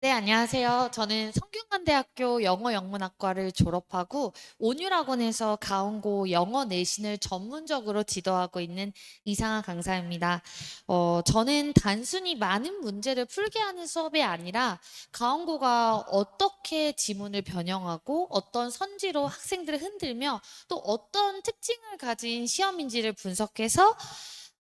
네, 안녕하세요. 저는 성균관대학교 영어영문학과를 졸업하고 온유학원에서 가온고 영어 내신을 전문적으로 지도하고 있는 이상아 강사입니다. 저는 단순히 많은 문제를 풀게 하는 수업이 아니라 가온고가 어떻게 지문을 변형하고 어떤 선지로 학생들을 흔들며 또 어떤 특징을 가진 시험인지를 분석해서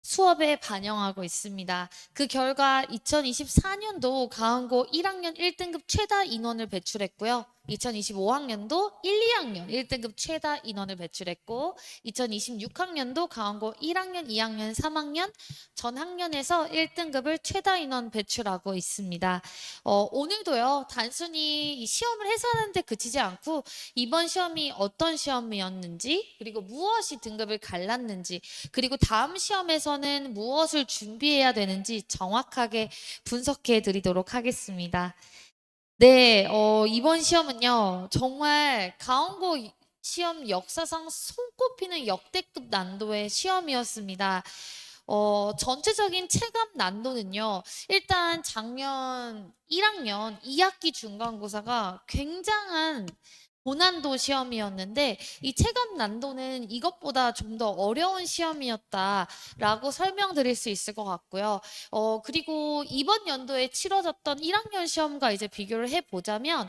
수업에 반영하고 있습니다. 그 결과 2024년도 가은고 1학년 1등급 최다 인원을 배출했고요. 2025학년도 1, 2학년 1등급 최다 인원을 배출했고 2026학년도 가은고 1학년, 2학년, 3학년 전 학년에서 1등급을 최다 인원 배출하고 있습니다. 오늘도요. 단순히 이 시험을 해설하는데 그치지 않고 이번 시험이 어떤 시험이었는지 그리고 무엇이 등급을 갈랐는지 그리고 다음 시험에서는 무엇을 준비해야 되는지 정확하게 분석해 드리도록 하겠습니다. 네, 이번 시험은요, 정말 가온고 시험 역사상 손꼽히는 역대급 난도의 시험이었습니다. 전체적인 체감 난도는요, 일단 작년 1학년 2학기 중간고사가 굉장한 고난도 시험이었는데 이 체감 난도는 이것보다 좀 더 어려운 시험이었다라고 설명드릴 수 있을 것 같고요. 그리고 이번 연도에 치러졌던 1학년 시험과 이제 비교를 해보자면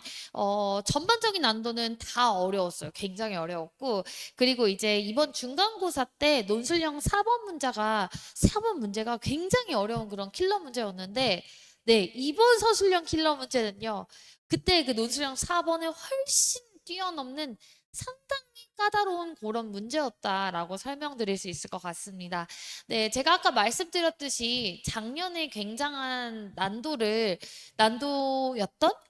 전반적인 난도는 다 어려웠어요. 굉장히 어려웠고 그리고 이제 이번 중간고사 때 논술형 4번 문제가 굉장히 어려운 그런 킬러 문제였는데 네, 이번 서술형 킬러 문제는요. 그때 그 논술형 4번을 훨씬 뛰어넘는 상당히 까다로운 그런 문제였다라고 설명드릴 수 있을 것 같습니다. 네, 제가 아까 말씀드렸듯이 작년에 굉장한 난도였던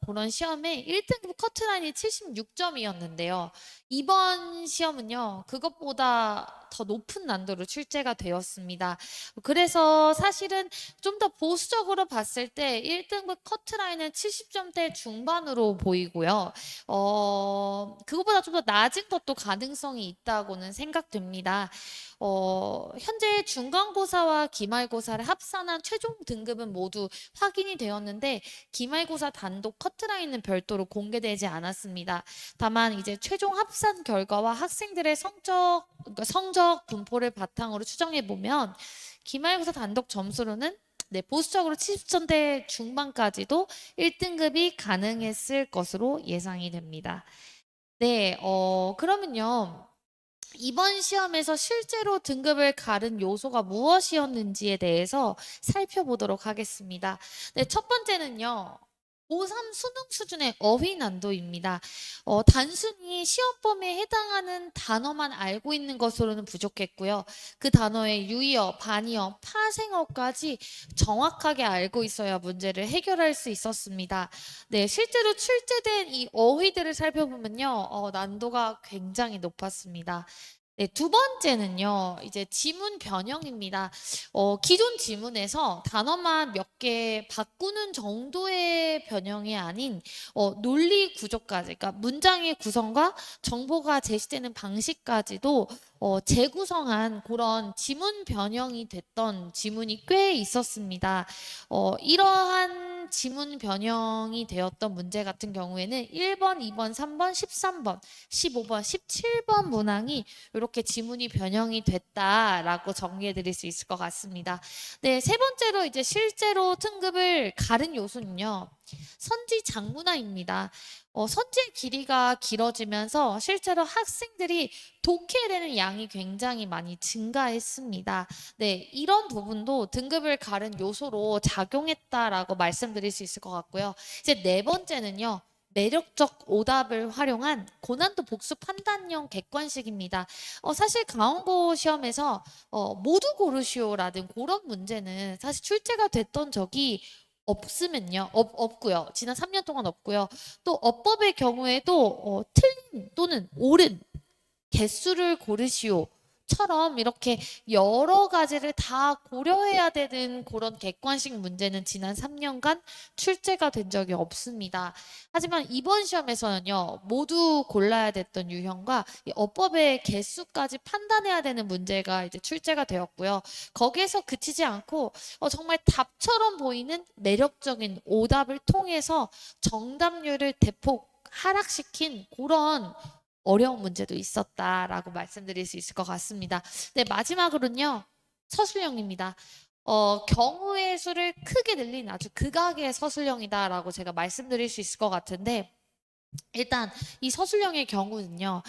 그런 시험에 1등급 커트라인이 76점이었는데요. 이번 시험은요, 그것보다 더 높은 난도로 출제가 되었습니다. 그래서 사실은 좀 더 보수적으로 봤을 때 1등급 커트라인은 70점대 중반으로 보이고요. 그것보다 좀 더 낮은 것도 가능성이 있다고는 생각됩니다. 현재 중간고사와 기말고사를 합산한 최종 등급은 모두 확인이 되었는데 기말고사 단독 커트라인은 별도로 공개되지 않았습니다. 다만 이제 최종 합산 결과와 학생들의 그러니까 성적 분포를 바탕으로 추정해 보면 기말고사 단독 점수로는 네, 보수적으로 70점대 중반까지도 1등급이 가능했을 것으로 예상이 됩니다. 네, 그러면요. 이번 시험에서 실제로 등급을 가른 요소가 무엇이었는지에 대해서 살펴보도록 하겠습니다. 네, 첫 번째는요. 고3 수능 수준의 어휘 난도입니다. 단순히 시험 범위에 해당하는 단어만 알고 있는 것으로는 부족했고요. 그 단어의 유의어, 반의어, 파생어까지 정확하게 알고 있어야 문제를 해결할 수 있었습니다. 네, 실제로 출제된 이 어휘들을 살펴보면요. 난도가 굉장히 높았습니다. 네, 두 번째는요, 이제 지문 변형입니다. 기존 지문에서 단어만 몇 개 바꾸는 정도의 변형이 아닌, 논리 구조까지, 그러니까 문장의 구성과 정보가 제시되는 방식까지도 재구성한 그런 지문 변형이 됐던 지문이 꽤 있었습니다. 이러한 지문 변형이 되었던 문제 같은 경우에는 1번, 2번, 3번, 13번, 15번, 17번 문항이 이렇게 지문이 변형이 됐다라고 정리해 드릴 수 있을 것 같습니다. 네, 세 번째로 이제 실제로 등급을 가른 요소는요. 선지 장문화입니다. 선지의 길이가 길어지면서 실제로 학생들이 독해되는 양이 굉장히 많이 증가했습니다. 네, 이런 부분도 등급을 가른 요소로 작용했다라고 말씀드릴 수 있을 것 같고요. 이제 네 번째는요. 매력적 오답을 활용한 고난도 복수 판단형 객관식입니다. 사실 가온고 시험에서 모두 고르시오라든 그런 문제는 사실 출제가 됐던 적이 없으면요. 없고요. 지난 3년 동안 없고요. 또 어법의 경우에도 틀린 또는 옳은 개수를 고르시오. 처럼 이렇게 여러 가지를 다 고려해야 되는 그런 객관식 문제는 지난 3년간 출제가 된 적이 없습니다. 하지만 이번 시험에서는요, 모두 골라야 됐던 유형과 이 어법의 개수까지 판단해야 되는 문제가 이제 출제가 되었고요. 거기에서 그치지 않고 정말 답처럼 보이는 매력적인 오답을 통해서 정답률을 대폭 하락시킨 그런 어려운 문제도 있었다라고 말씀드릴 수 있을 것 같습니다. 네, 마지막으로는요, 서술형입니다. 경우의 수를 크게 늘린 아주 극악의 서술형이다라고 제가 말씀드릴 수 있을 것 같은데, 일단 이 서술형의 경우는요,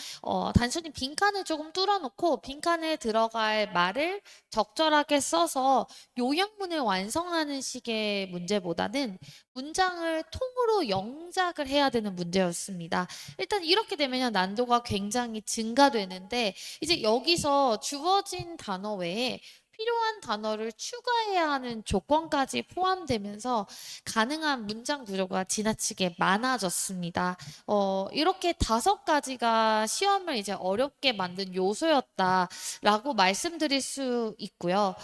단순히 빈칸을 조금 뚫어놓고 빈칸에 들어갈 말을 적절하게 써서 요약문을 완성하는 식의 문제보다는 문장을 통으로 영작을 해야 되는 문제였습니다. 일단 이렇게 되면 난도가 굉장히 증가되는데, 이제 여기서 주어진 단어 외에 필요한 단어를 추가해야 하는 조건까지 포함되면서 가능한 문장 구조가 지나치게 많아졌습니다. 이렇게 5가지가 시험을 이제 어렵게 만든 요소였다라고 말씀드릴 수 있고요.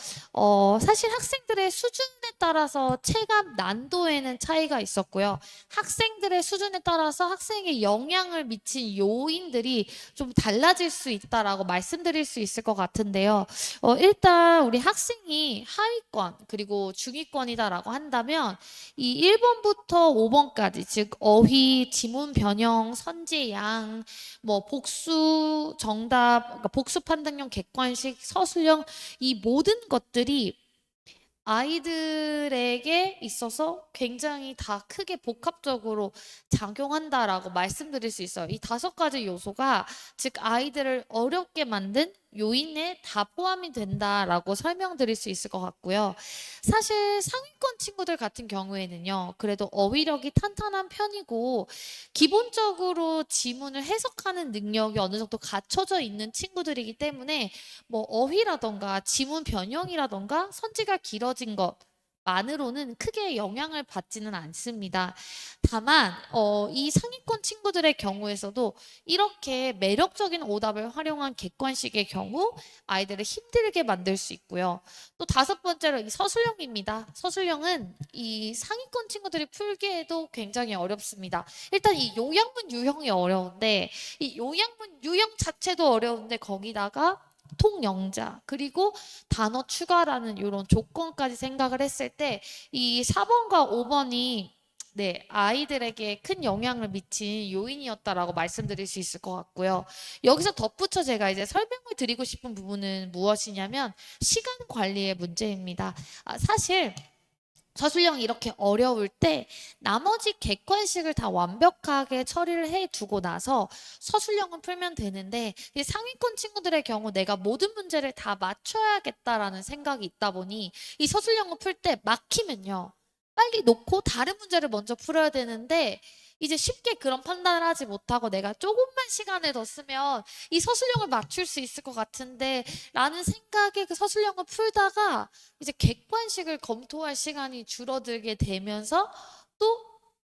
사실 학생들의 수준에 따라서 체감 난도에는 차이가 있었고요. 학생들의 수준에 따라서 학생에게 영향을 미친 요인들이 좀 달라질 수 있다라고 말씀드릴 수 있을 것 같은데요. 일단 우리 학생이 하위권 그리고 중위권이다라고 한다면 이 1번부터 5번까지 즉 어휘, 지문 변형, 선제양, 뭐 복수, 정답, 그러니까 복수 판단형, 객관식, 서술형 이 모든 것들이 아이들에게 있어서 굉장히 다 크게 복합적으로 작용한다라고 말씀드릴 수 있어요. 이 5가지 요소가 즉 아이들을 어렵게 만든 요인에 다 포함이 된다라고 설명드릴 수 있을 것 같고요. 사실 상위권 친구들 같은 경우에는요, 그래도 어휘력이 탄탄한 편이고 기본적으로 지문을 해석하는 능력이 어느 정도 갖춰져 있는 친구들이기 때문에 뭐 어휘라던가 지문 변형이라던가 선지가 길어진 것만으로는 크게 영향을 받지는 않습니다. 다만 이 상위권 친구들의 경우에서도 이렇게 매력적인 오답을 활용한 객관식의 경우 아이들을 힘들게 만들 수 있고요. 또 5번째로 이 서술형입니다. 서술형은 이 상위권 친구들이 풀기에도 굉장히 어렵습니다. 일단 이 요약문 유형이 어려운데 이 요약문 유형 자체도 어려운데 거기다가 통영자 그리고 단어 추가라는 이런 조건까지 생각을 했을 때 이 4번과 5번이 네, 아이들에게 큰 영향을 미친 요인이었다라고 말씀드릴 수 있을 것 같고요. 여기서 덧붙여 제가 이제 설명을 드리고 싶은 부분은 무엇이냐면 시간 관리의 문제입니다. 사실 서술형이 이렇게 어려울 때 나머지 객관식을 다 완벽하게 처리를 해두고 나서 서술형은 풀면 되는데 이 상위권 친구들의 경우 내가 모든 문제를 다 맞춰야겠다라는 생각이 있다 보니 이 서술형을 풀 때 막히면요. 빨리 놓고 다른 문제를 먼저 풀어야 되는데 이제 쉽게 그런 판단을 하지 못하고 내가 조금만 시간을 더 쓰면 이 서술형을 맞출 수 있을 것 같은데 라는 생각에 그 서술형을 풀다가 이제 객관식을 검토할 시간이 줄어들게 되면서 또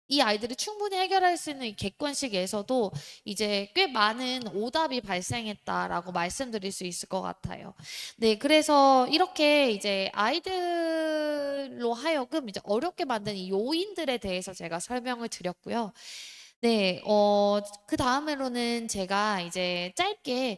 이 아이들이 충분히 해결할 수 있는 이 객관식에서도 이제 꽤 많은 오답이 발생했다라고 말씀드릴 수 있을 것 같아요. 네, 그래서 이렇게 이제 아이들로 하여금 이제 어렵게 만든 이 요인들에 대해서 제가 설명을 드렸고요. 네, 그 다음으로는 제가 이제 짧게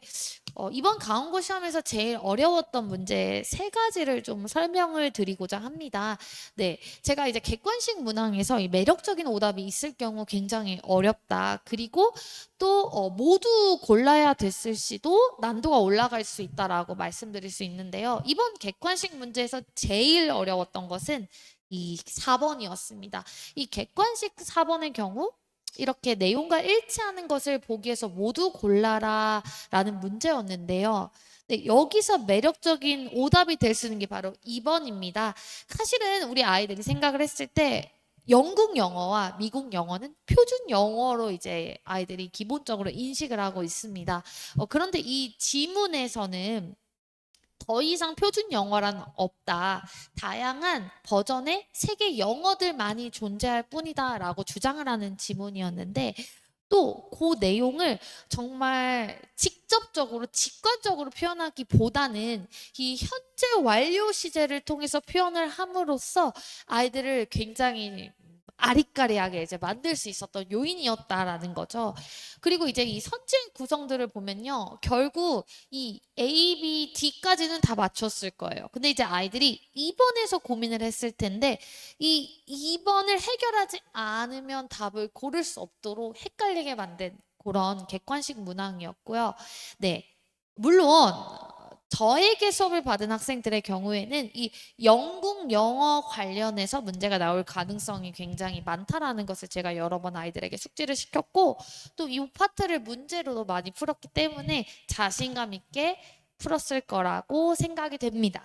이번 강원고 시험에서 제일 어려웠던 문제 3가지를 좀 설명을 드리고자 합니다. 네, 제가 이제 객관식 문항에서 이 매력적인 오답이 있을 경우 굉장히 어렵다. 그리고 또 모두 골라야 됐을 시도 난도가 올라갈 수 있다라고 말씀드릴 수 있는데요. 이번 객관식 문제에서 제일 어려웠던 것은 이 4번이었습니다. 이 객관식 4번의 경우 이렇게 내용과 일치하는 것을 보기에서 모두 골라라 라는 문제였는데요. 네, 여기서 매력적인 오답이 될 수 있는 게 바로 2번입니다. 사실은 우리 아이들이 생각을 했을 때 영국 영어와 미국 영어는 표준 영어로 이제 아이들이 기본적으로 인식을 하고 있습니다. 그런데 이 지문에서는 더 이상 표준 영어란 없다. 다양한 버전의 세계 영어들만이 존재할 뿐이다 라고 주장을 하는 지문이었는데 또 그 내용을 정말 직접적으로 직관적으로 표현하기보다는 이 현재 완료 시제를 통해서 표현을 함으로써 아이들을 굉장히 아리까리하게 이제 만들 수 있었던 요인이었다라는 거죠. 그리고 이제 이 선질 구성들을 보면요. 결국 이 A, B, D까지는 다 맞췄을 거예요. 근데 이제 아이들이 2번에서 고민을 했을 텐데 이 2번을 해결하지 않으면 답을 고를 수 없도록 헷갈리게 만든 그런 객관식 문항이었고요. 네. 물론 저에게 수업을 받은 학생들의 경우에는 이 영국 영어 관련해서 문제가 나올 가능성이 굉장히 많다라는 것을 제가 여러 번 아이들에게 숙지를 시켰고 또 이 파트를 문제로도 많이 풀었기 때문에 자신감 있게 풀었을 거라고 생각이 됩니다.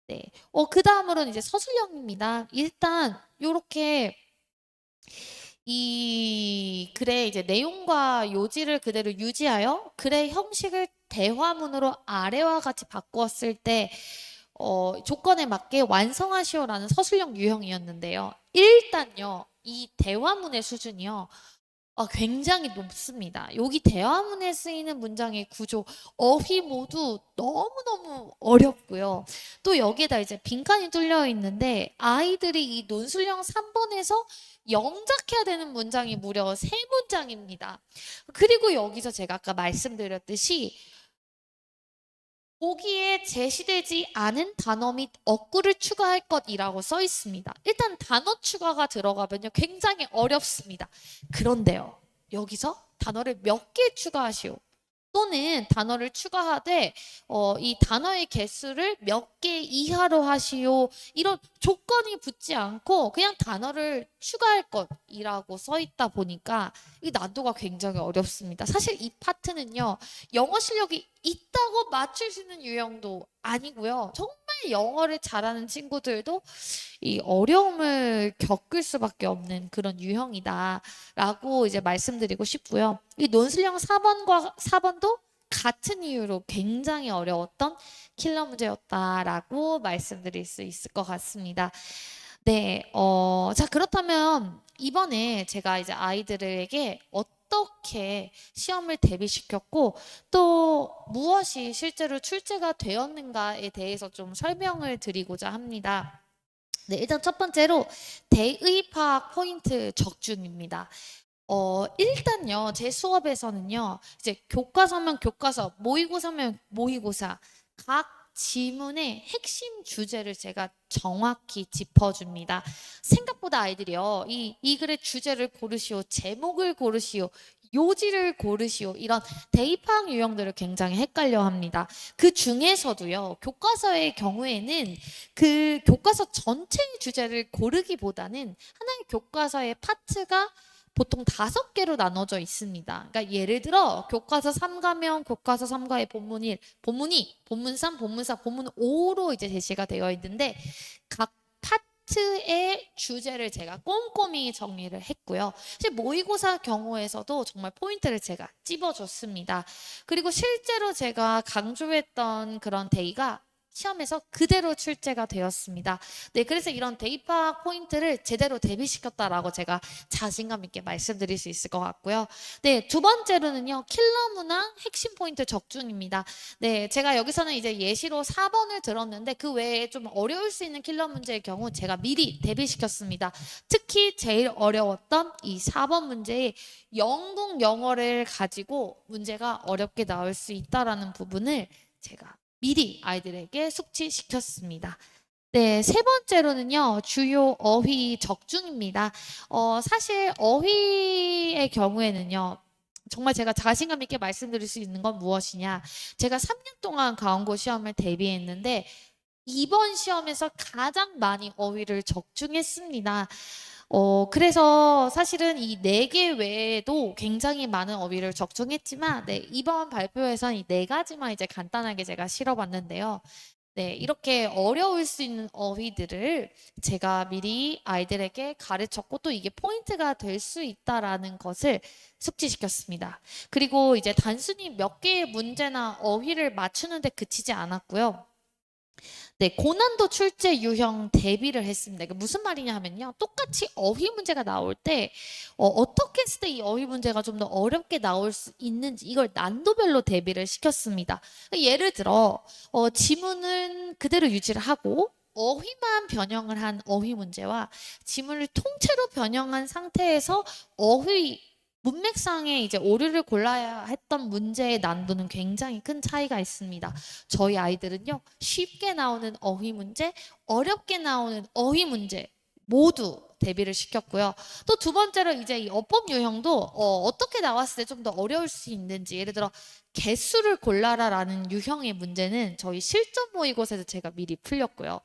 네. 그 다음으로는 이제 서술형입니다. 일단 요렇게 이 글의 이제 내용과 요지를 그대로 유지하여 글의 형식을 대화문으로 아래와 같이 바꾸었을 때 조건에 맞게 완성하시오라는 서술형 유형이었는데요. 일단요, 이 대화문의 수준이요. 굉장히 높습니다. 여기 대화문에 쓰이는 문장의 구조, 어휘 모두 너무너무 어렵고요. 또 여기에다 이제 빈칸이 뚫려 있는데 아이들이 이 논술형 3번에서 영작해야 되는 문장이 무려 3문장입니다. 그리고 여기서 제가 아까 말씀드렸듯이 보기에 제시되지 않은 단어 및 어구를 추가할 것이라고 써 있습니다. 일단 단어 추가가 들어가면요 굉장히 어렵습니다. 그런데요 여기서 단어를 몇 개 추가하시오 또는 단어를 추가하되 이 단어의 개수를 몇 개 이하로 하시오 이런 조건이 붙지 않고 그냥 단어를 추가할 것이라고 써 있다 보니까 이 난도가 굉장히 어렵습니다. 사실 이 파트는요 영어 실력이 있다고 맞출 수 있는 유형도 아니고요. 정말 영어를 잘하는 친구들도 이 어려움을 겪을 수밖에 없는 그런 유형이다라고 이제 말씀드리고 싶고요. 이 논술형 4번도 같은 이유로 굉장히 어려웠던 킬러 문제였다라고 말씀드릴 수 있을 것 같습니다. 네, 자, 그렇다면 이번에 제가 이제 아이들에게 어떻게 시험을 대비시켰고 또 무엇이 실제로 출제가 되었는가에 대해서 좀 설명을 드리고자 합니다. 네, 일단 첫 번째로 대의 파악 포인트 적중입니다. 일단요, 제 수업에서는요, 이제 교과서면 교과서, 모의고사면 모의고사, 각 지문의 핵심 주제를 제가 정확히 짚어줍니다. 생각보다 아이들이요, 이 글의 주제를 고르시오, 제목을 고르시오, 요지를 고르시오, 이런 대입학 유형들을 굉장히 헷갈려 합니다. 그 중에서도요, 교과서의 경우에는 그 교과서 전체의 주제를 고르기보다는 하나의 교과서의 파트가 보통 5개로 나눠져 있습니다. 그러니까 예를 들어 교과서 3과면 교과서 3과의 본문 1, 본문 2, 본문 3, 본문 4, 본문 5로 이제 제시가 되어 있는데 각 파트의 주제를 제가 꼼꼼히 정리를 했고요. 사실 모의고사 경우에서도 정말 포인트를 제가 찝어줬습니다. 그리고 실제로 제가 강조했던 그런 데이가 시험에서 그대로 출제가 되었습니다. 네, 그래서 이런 대입학 포인트를 제대로 대비시켰다라고 제가 자신감 있게 말씀드릴 수 있을 것 같고요. 네, 두 번째로는요, 킬러 문항 핵심 포인트 적중입니다. 네, 제가 여기서는 이제 예시로 4번을 들었는데 그 외에 좀 어려울 수 있는 킬러 문제의 경우 제가 미리 대비시켰습니다. 특히 제일 어려웠던 이 4번 문제의 영국 영어를 가지고 문제가 어렵게 나올 수 있다라는 부분을 제가 미리 아이들에게 숙지시켰습니다. 네, 세 번째로는요, 주요 어휘 적중입니다. 사실 어휘의 경우에는요, 정말 제가 자신감 있게 말씀드릴 수 있는 건 무엇이냐. 제가 3년 동안 가온고 시험을 대비했는데, 이번 시험에서 가장 많이 어휘를 적중했습니다. 그래서 사실은 이 4개 외에도 굉장히 많은 어휘를 적중했지만, 네, 이번 발표에서는 이 4가지만 이제 간단하게 제가 실어봤는데요. 네, 이렇게 어려울 수 있는 어휘들을 제가 미리 아이들에게 가르쳤고 또 이게 포인트가 될 수 있다라는 것을 숙지시켰습니다. 그리고 이제 단순히 몇 개의 문제나 어휘를 맞추는 데 그치지 않았고요. 네, 고난도 출제 유형 대비를 했습니다. 이게 무슨 말이냐 하면요. 똑같이 어휘 문제가 나올 때 어떻게 했을 때 이 어휘 문제가 좀 더 어렵게 나올 수 있는지 이걸 난도별로 대비를 시켰습니다. 그러니까 예를 들어 지문은 그대로 유지를 하고 어휘만 변형을 한 어휘 문제와 지문을 통째로 변형한 상태에서 어휘 문맥상에 이제 오류를 골라야 했던 문제의 난도는 굉장히 큰 차이가 있습니다. 저희 아이들은요, 쉽게 나오는 어휘 문제, 어렵게 나오는 어휘 문제 모두 대비를 시켰고요. 또 두 번째로 이제 이 어법 유형도 어떻게 나왔을 때 좀 더 어려울 수 있는지, 예를 들어 개수를 골라라라는 유형의 문제는 저희 실전 모의고사에서 제가 미리 풀렸고요.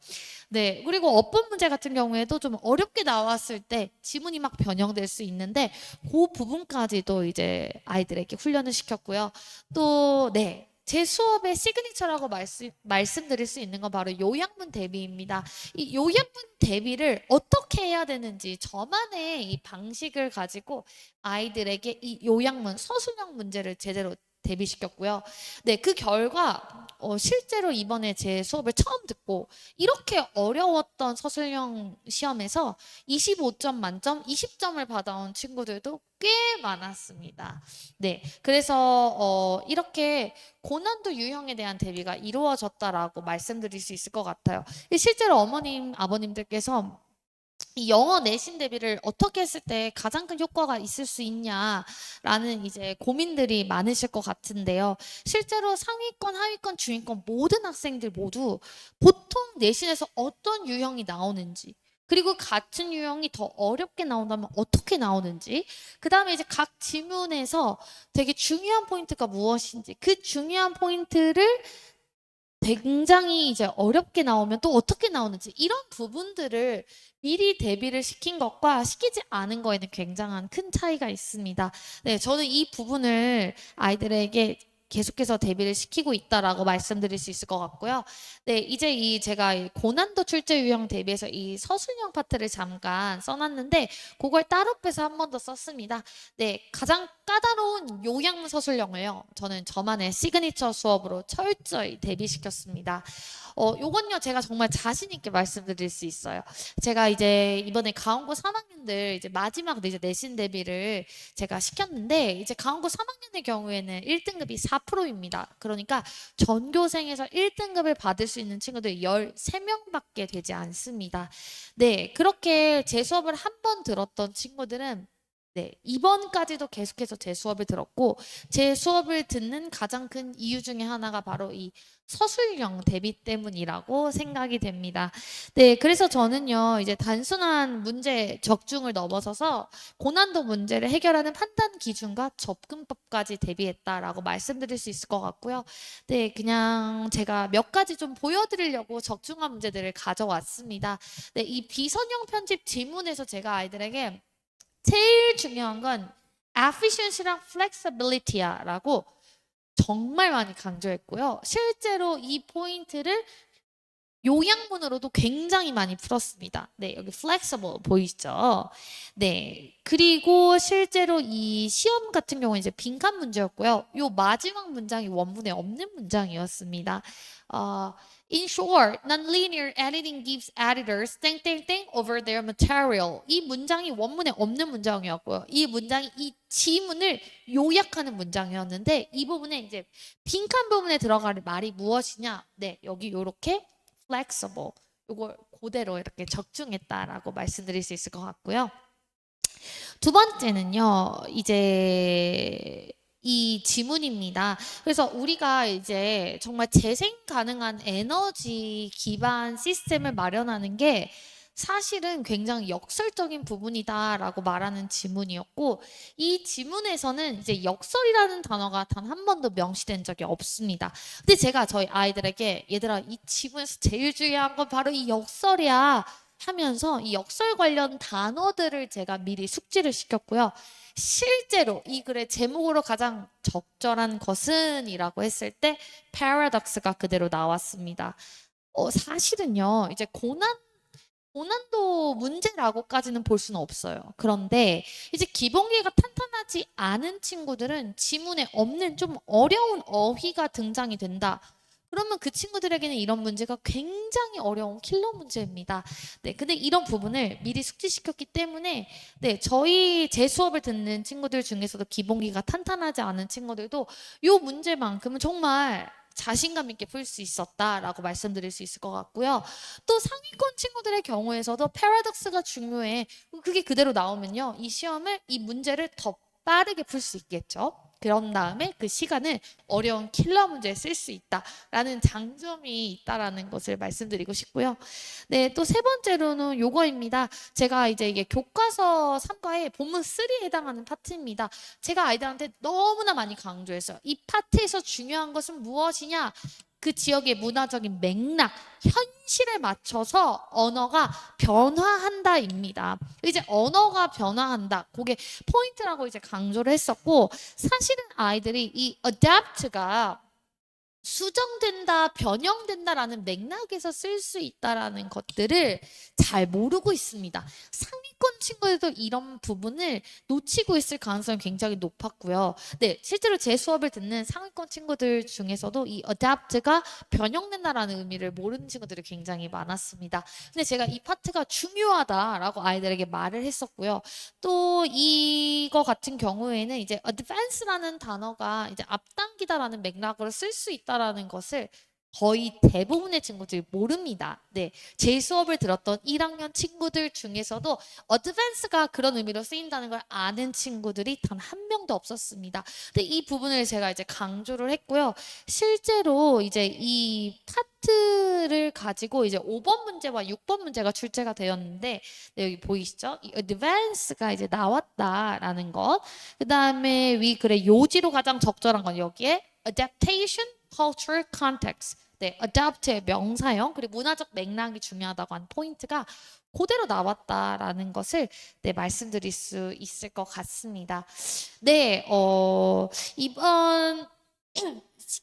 네, 그리고 어법 문제 같은 경우에도 좀 어렵게 나왔을 때 지문이 막 변형될 수 있는데 그 부분까지도 이제 아이들에게 훈련을 시켰고요. 또 네. 제 수업의 시그니처라고 말씀드릴 수 있는 건 바로 요약문 대비입니다. 이 요약문 대비를 어떻게 해야 되는지 저만의 이 방식을 가지고 아이들에게 이 요약문, 서술형 문제를 제대로 대비시켰고요. 네, 그 결과 실제로 이번에 제 수업을 처음 듣고 이렇게 어려웠던 서술형 시험에서 25점 만점 20점을 받아온 친구들도 꽤 많았습니다. 네, 그래서 이렇게 고난도 유형에 대한 대비가 이루어졌다라고 말씀드릴 수 있을 것 같아요. 실제로 어머님, 아버님들께서 이 영어 내신 대비를 어떻게 했을 때 가장 큰 효과가 있을 수 있냐라는 이제 고민들이 많으실 것 같은데요. 실제로 상위권, 하위권, 중위권 모든 학생들 모두 보통 내신에서 어떤 유형이 나오는지 그리고 같은 유형이 더 어렵게 나온다면 어떻게 나오는지 그 다음에 이제 각 지문에서 되게 중요한 포인트가 무엇인지 그 중요한 포인트를 굉장히 이제 어렵게 나오면 또 어떻게 나오는지 이런 부분들을 미리 대비를 시킨 것과 시키지 않은 거에는 굉장한 큰 차이가 있습니다. 네, 저는 이 부분을 아이들에게 계속해서 대비를 시키고 있다라고 말씀드릴 수 있을 것 같고요. 네, 이제 제가 이 고난도 출제 유형 대비해서 이 서술형 파트를 잠깐 써놨는데 그걸 따로 빼서 한 번 더 썼습니다. 네, 가장 까다로운 요약문 서술형을요. 저는 저만의 시그니처 수업으로 철저히 대비시켰습니다. 요건요 제가 정말 자신 있게 말씀드릴 수 있어요. 제가 이제 이번에 강원고 3학년들 이제 마지막 이제 내신 대비를 제가 시켰는데 이제 강원고 3학년의 경우에는 1등급이 4%입니다. 그러니까 전교생에서 1등급을 받을 수 있는 친구들이 13명밖에 되지 않습니다. 네, 그렇게 제 수업을 한 번 들었던 친구들은 네, 이번까지도 계속해서 제 수업을 들었고 제 수업을 듣는 가장 큰 이유 중에 하나가 바로 이 서술형 대비 때문이라고 생각이 됩니다. 네, 그래서 저는요, 이제 단순한 문제 적중을 넘어서서 고난도 문제를 해결하는 판단 기준과 접근법까지 대비했다라고 말씀드릴 수 있을 것 같고요. 네, 그냥 제가 몇 가지 좀 보여드리려고 적중한 문제들을 가져왔습니다. 네, 이 비선형 편집 지문에서 제가 아이들에게 제일 중요한 건 efficiency랑 flexibility야라고 정말 많이 강조했고요. 실제로 이 포인트를 요약문으로도 굉장히 많이 풀었습니다. 네, 여기 flexible 보이시죠? 네, 그리고 실제로 이 시험 같은 경우는 이제 빈칸 문제였고요. 요 마지막 문장이 원문에 없는 문장이었습니다. In short, nonlinear editing gives editors 땡땡땡 over their material. 이 문장이 원문에 없는 문장이었고요. 이 문장이 이 지문을 요약하는 문장이었는데 이 부분에 이제 빈칸 부분에 들어갈 말이 무엇이냐? 네, 여기 요렇게 flexible. 이걸 그대로 이렇게 적중했다라고 말씀드릴 수 있을 것 같고요. 두 번째는요, 이제 이 지문입니다. 그래서 우리가 이제 정말 재생 가능한 에너지 기반 시스템을 마련하는 게 사실은 굉장히 역설적인 부분이다라고 말하는 지문이었고 이 지문에서는 이제 역설이라는 단어가 단 한 번도 명시된 적이 없습니다. 근데 제가 저희 아이들에게 얘들아 이 지문에서 제일 중요한 건 바로 이 역설이야 하면서 이 역설 관련 단어들을 제가 미리 숙지를 시켰고요. 실제로 이 글의 제목으로 가장 적절한 것은 이라고 했을 때 paradox가 그대로 나왔습니다. 사실은요, 이제 고난도 문제라고까지는 볼 수는 없어요. 그런데 이제 기본기가 탄탄하지 않은 친구들은 지문에 없는 좀 어려운 어휘가 등장이 된다. 그러면 그 친구들에게는 이런 문제가 굉장히 어려운 킬러 문제입니다. 네, 근데 이런 부분을 미리 숙지시켰기 때문에 제 수업을 듣는 친구들 중에서도 기본기가 탄탄하지 않은 친구들도 이 문제만큼은 정말 자신감 있게 풀 수 있었다라고 말씀드릴 수 있을 것 같고요. 또 상위권 친구들의 경우에서도 패러독스가 중요해. 그게 그대로 나오면요. 이 문제를 더 빠르게 풀 수 있겠죠. 그런 다음에 그 시간을 어려운 킬러 문제에 쓸 수 있다라는 장점이 있다라는 것을 말씀드리고 싶고요. 네, 또 세 번째로는 요거입니다. 제가 이제 이게 교과서 3과의 본문 3에 해당하는 파트입니다. 제가 아이들한테 너무나 많이 강조했어요. 이 파트에서 중요한 것은 무엇이냐? 그 지역의 문화적인 맥락, 현실에 맞춰서 언어가 변화한다입니다. 이제 언어가 변화한다. 그게 포인트라고 이제 강조를 했었고, 사실은 아이들이 이 adapt가 수정된다, 변형된다라는 맥락에서 쓸 수 있다라는 것들을 잘 모르고 있습니다. 상위권 친구들도 이런 부분을 놓치고 있을 가능성이 굉장히 높았고요. 네, 실제로 제 수업을 듣는 상위권 친구들 중에서도 이 adapt가 변형된다라는 의미를 모르는 친구들이 굉장히 많았습니다. 근데 제가 이 파트가 중요하다라고 아이들에게 말을 했었고요. 또 이거 같은 경우에는 이제 advance라는 단어가 이제 앞당기다라는 맥락으로 쓸 수 있다라는 것을 거의 대부분의 친구들이 모릅니다. 네, 제 수업을 들었던 1학년 친구들 중에서도 advance가 그런 의미로 쓰인다는 걸 아는 친구들이 단 한 명도 없었습니다. 근데 이 부분을 제가 이제 강조를 했고요. 실제로 이제 이 파트를 가지고 이제 5번 문제와 6번 문제가 출제가 되었는데 네, 여기 보이시죠? 이 advance가 이제 나왔다라는 것. 그다음에 위 글의 요지로 가장 적절한 건 여기에 adaptation, culture, context. 네, adapt의 명사형 그리고 문화적 맥락이 중요하다고 한 포인트가 그대로 나왔다라는 것을 말씀드릴 수 있을 것 같습니다. 네, 이번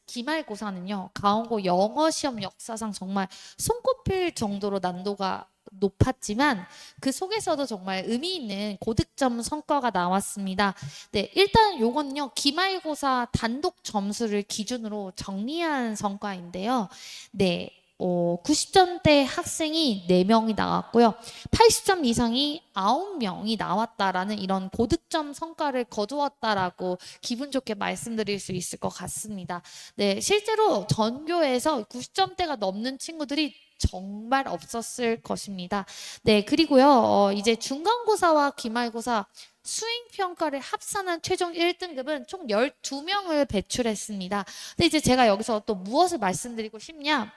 기말고사는요, 강원고 영어 시험 역사상 정말 손꼽힐 정도로 난도가 높았지만 그 속에서도 정말 의미 있는 고득점 성과가 나왔습니다. 네, 일단 요거는요, 기말고사 단독 점수를 기준으로 정리한 성과인데요. 네. 90점대 학생이 4명이 나왔고요. 80점 이상이 9명이 나왔다라는 이런 고득점 성과를 거두었다라고 기분 좋게 말씀드릴 수 있을 것 같습니다. 네, 실제로 전교에서 90점대가 넘는 친구들이 정말 없었을 것입니다. 네, 그리고요, 이제 중간고사와 기말고사 수행평가를 합산한 최종 1등급은 총 12명을 배출했습니다. 근데 이제 제가 여기서 또 무엇을 말씀드리고 싶냐?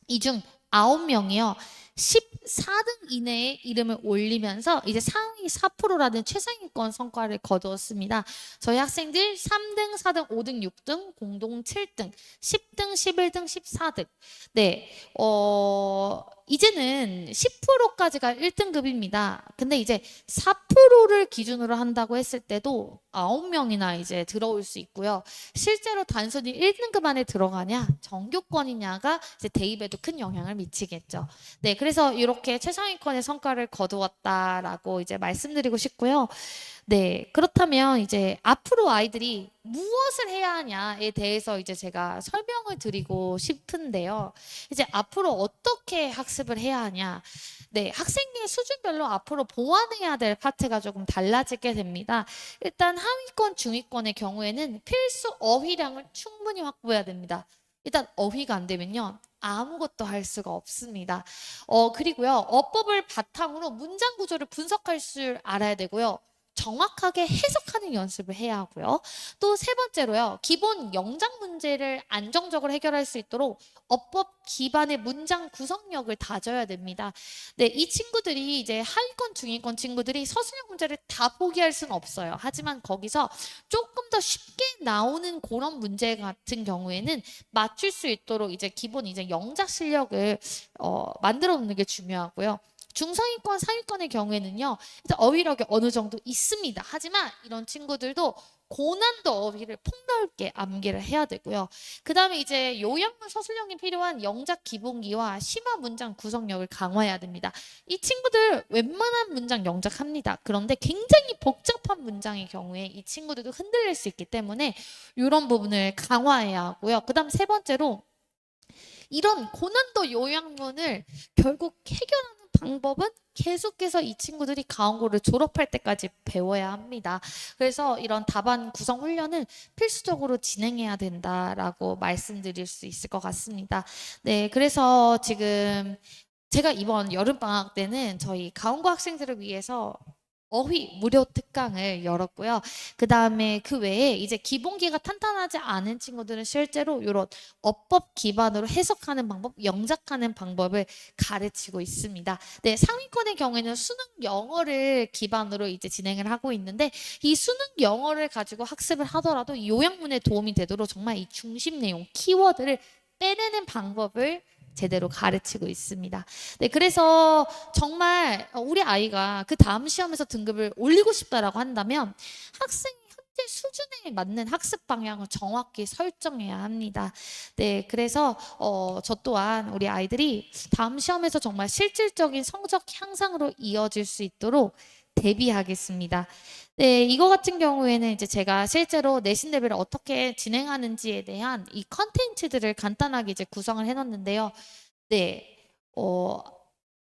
이 중 9명이요. 14등 이내에 이름을 올리면서 이제 상위 4%라는 최상위권 성과를 거두었습니다. 저희 학생들 3등, 4등, 5등, 6등, 공동 7등, 10등, 11등, 14등. 네, 이제는 10%까지가 1등급입니다. 근데 이제 4%를 기준으로 한다고 했을 때도 9명이나 이제 들어올 수 있고요. 실제로 단순히 1등급 안에 들어가냐, 정교권이냐가 이제 대입에도 큰 영향을 미치겠죠. 네, 그래서 이렇게 최상위권의 성과를 거두었다라고 이제 말씀드리고 싶고요. 네, 그렇다면 이제 앞으로 아이들이 무엇을 해야 하냐에 대해서 이제 제가 설명을 드리고 싶은데요. 이제 앞으로 어떻게 학습을 해야 하냐. 네, 학생의 수준별로 앞으로 보완해야 될 파트가 조금 달라지게 됩니다. 일단 하위권, 중위권의 경우에는 필수 어휘량을 충분히 확보해야 됩니다. 일단 어휘가 안 되면요. 아무것도 할 수가 없습니다. 그리고요. 어법을 바탕으로 문장 구조를 분석할 줄 알아야 되고요. 정확하게 해석하는 연습을 해야 하고요. 또 세 번째로요. 기본 영작 문제를 안정적으로 해결할 수 있도록 어법 기반의 문장 구성력을 다져야 됩니다. 네, 이 친구들이 이제 하위권, 중위권 친구들이 서술형 문제를 다 포기할 수는 없어요. 하지만 거기서 조금 더 쉽게 나오는 그런 문제 같은 경우에는 맞출 수 있도록 이제 기본 이제 영작 실력을 만들어 놓는 게 중요하고요. 중상위권, 상위권의 경우에는요, 일단 어휘력이 어느 정도 있습니다. 하지만 이런 친구들도 고난도 어휘를 폭넓게 암기를 해야 되고요. 그 다음에 이제 요약문 서술형이 필요한 영작 기본기와 심화 문장 구성력을 강화해야 됩니다. 이 친구들 웬만한 문장 영작합니다. 그런데 굉장히 복잡한 문장의 경우에 이 친구들도 흔들릴 수 있기 때문에 이런 부분을 강화해야 하고요. 그 다음 세 번째로 이런 고난도 요양문을 결국 해결하는 방법은 계속해서 이 친구들이 가온고를 졸업할 때까지 배워야 합니다. 그래서 이런 답안 구성 훈련을 필수적으로 진행해야 된다라고 말씀드릴 수 있을 것 같습니다. 네, 그래서 지금 제가 이번 여름방학 때는 저희 가온고 학생들을 위해서 어휘 무료 특강을 열었고요. 그 다음에 그 외에 이제 기본기가 탄탄하지 않은 친구들은 실제로 이런 어법 기반으로 해석하는 방법, 영작하는 방법을 가르치고 있습니다. 네, 상위권의 경우에는 수능 영어를 기반으로 이제 진행을 하고 있는데 이 수능 영어를 가지고 학습을 하더라도 이 요약문에 도움이 되도록 정말 이 중심 내용, 키워드를 빼내는 방법을 제대로 가르치고 있습니다. 네, 그래서 정말 우리 아이가 그 다음 시험에서 등급을 올리고 싶다라고 한다면 학생이 현재 수준에 맞는 학습 방향을 정확히 설정해야 합니다. 네, 그래서 저 또한 우리 아이들이 다음 시험에서 정말 실질적인 성적 향상으로 이어질 수 있도록 대비하겠습니다. 네, 이거 같은 경우에는 이제 제가 실제로 내신 대비를 어떻게 진행하는지에 대한 이 컨텐츠들을 간단하게 이제 구성을 해놨는데요. 네, 어,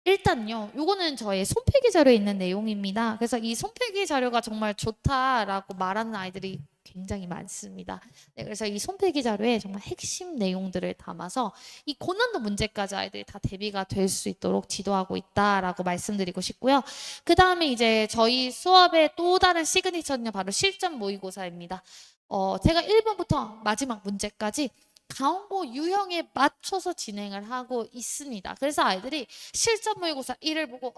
일단요, 요거는 저의 손필기 자료에 있는 내용입니다. 그래서 이 손필기 자료가 정말 좋다라고 말하는 아이들이 굉장히 많습니다. 네, 그래서 이 손필기 자료에 정말 핵심 내용들을 담아서 이 고난도 문제까지 아이들이 다 대비가 될 수 있도록 지도하고 있다라고 말씀드리고 싶고요. 그 다음에 이제 저희 수업의 또 다른 시그니처는 바로 실전 모의고사입니다. 제가 1번부터 마지막 문제까지 가온고 유형에 맞춰서 진행을 하고 있습니다. 그래서 아이들이 실전 모의고사 1을 보고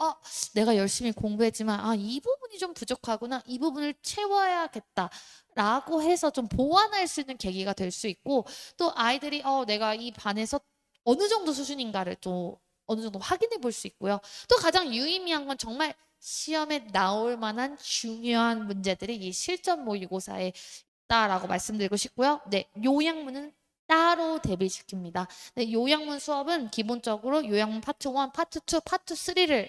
내가 열심히 공부했지만 이 부분이 좀 부족하구나. 이 부분을 채워야겠다. 라고 해서 좀 보완할 수 있는 계기가 될 수 있고 또 아이들이 내가 이 반에서 어느 정도 수준인가를 또 어느 정도 확인해 볼 수 있고요. 또 가장 유의미한 건 정말 시험에 나올 만한 중요한 문제들이 이 실전 모의고사에 있다라고 말씀드리고 싶고요. 네, 요약문은 따로 대비시킵니다. 네, 요약문 수업은 기본적으로 요약문 파트 1, 파트 2, 파트 3를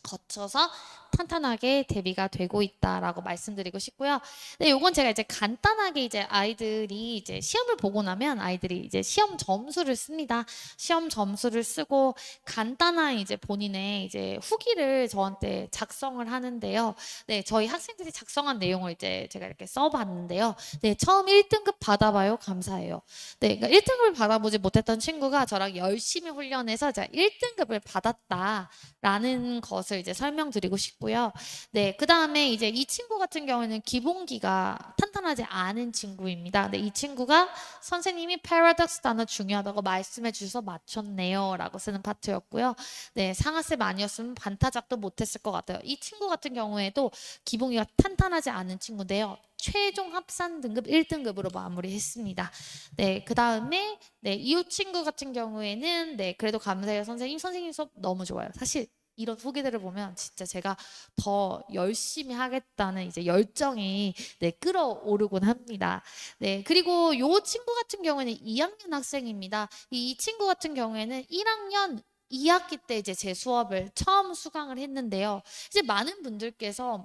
거쳐서 탄탄하게 대비가 되고 있다라고 말씀드리고 싶고요. 네, 요건 제가 이제 간단하게 이제 아이들이 이제 시험을 보고 나면 아이들이 이제 시험 점수를 씁니다. 시험 점수를 쓰고 간단한 이제 본인의 이제 후기를 저한테 작성을 하는데요. 네, 저희 학생들이 작성한 내용을 이제 제가 이렇게 써봤는데요. 네, 처음 1등급 받아봐요. 감사해요. 네, 그러니까 1등급을 받아보지 못했던 친구가 저랑 열심히 훈련해서 제가 1등급을 받았다라는 것을 이제 설명드리고 싶고요. 네, 그 다음에 이제 이 친구 같은 경우에는 기본기가 탄탄하지 않은 친구입니다. 네, 이 친구가 선생님이 paradox 단어 중요하다고 말씀해 주셔서 맞췄네요. 라고 쓰는 파트였고요. 네, 상하쌤 아니었으면 반타작도 못했을 것 같아요. 이 친구 같은 경우에도 기본기가 탄탄하지 않은 친구인데요. 최종 합산 등급 1등급으로 마무리했습니다. 네, 그 다음에 네, 이 친구 같은 경우에는 네, 그래도 감사해요 선생님. 선생님 수업 너무 좋아요. 사실 이런 후기들을 보면 진짜 제가 더 열심히 하겠다는 이제 열정이 네, 끌어오르곤 합니다. 네, 그리고 요 친구 같은 경우에는 2학년 학생입니다. 이 친구 같은 경우에는 1학년 2학기 때 이제 제 수업을 처음 수강을 했는데요. 이제 많은 분들께서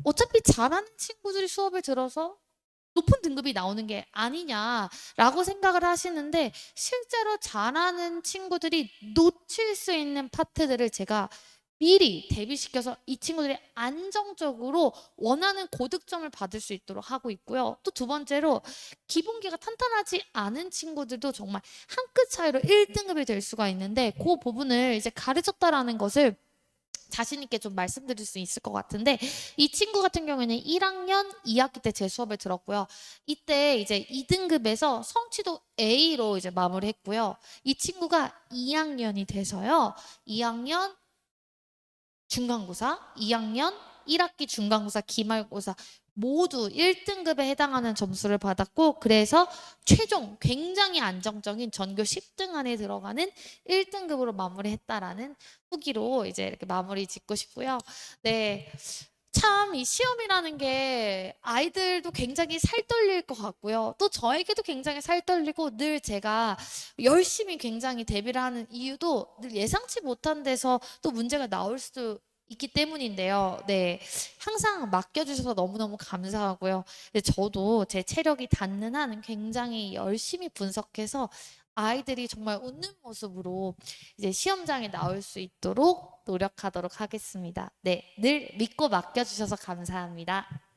어차피 잘하는 친구들이 수업을 들어서 높은 등급이 나오는 게 아니냐라고 생각을 하시는데 실제로 잘하는 친구들이 놓칠 수 있는 파트들을 제가 미리 대비시켜서 이 친구들이 안정적으로 원하는 고득점을 받을 수 있도록 하고 있고요. 또 두 번째로 기본기가 탄탄하지 않은 친구들도 정말 한 끗 차이로 1등급이 될 수가 있는데 그 부분을 이제 가르쳤다라는 것을 자신 있게 좀 말씀드릴 수 있을 것 같은데 이 친구 같은 경우에는 1학년 2학기 때 제 수업을 들었고요. 이때 이제 2등급에서 성취도 A로 이제 마무리했고요. 이 친구가 2학년이 돼서요. 2학년 중간고사, 2학년 1학기 중간고사, 기말고사 모두 1등급에 해당하는 점수를 받았고 그래서 최종 굉장히 안정적인 전교 10등 안에 들어가는 1등급으로 마무리했다라는 후기로 이제 이렇게 마무리 짓고 싶고요. 네. 참 이 시험이라는 게 아이들도 굉장히 살떨릴 것 같고요. 또 저에게도 굉장히 살떨리고 늘 제가 열심히 굉장히 대비를 하는 이유도 늘 예상치 못한 데서 또 문제가 나올 수도 있기 때문인데요. 네. 항상 맡겨주셔서 너무너무 감사하고요. 네, 저도 제 체력이 닿는 한 굉장히 열심히 분석해서 아이들이 정말 웃는 모습으로 이제 시험장에 나올 수 있도록 노력하도록 하겠습니다. 네, 늘 믿고 맡겨주셔서 감사합니다.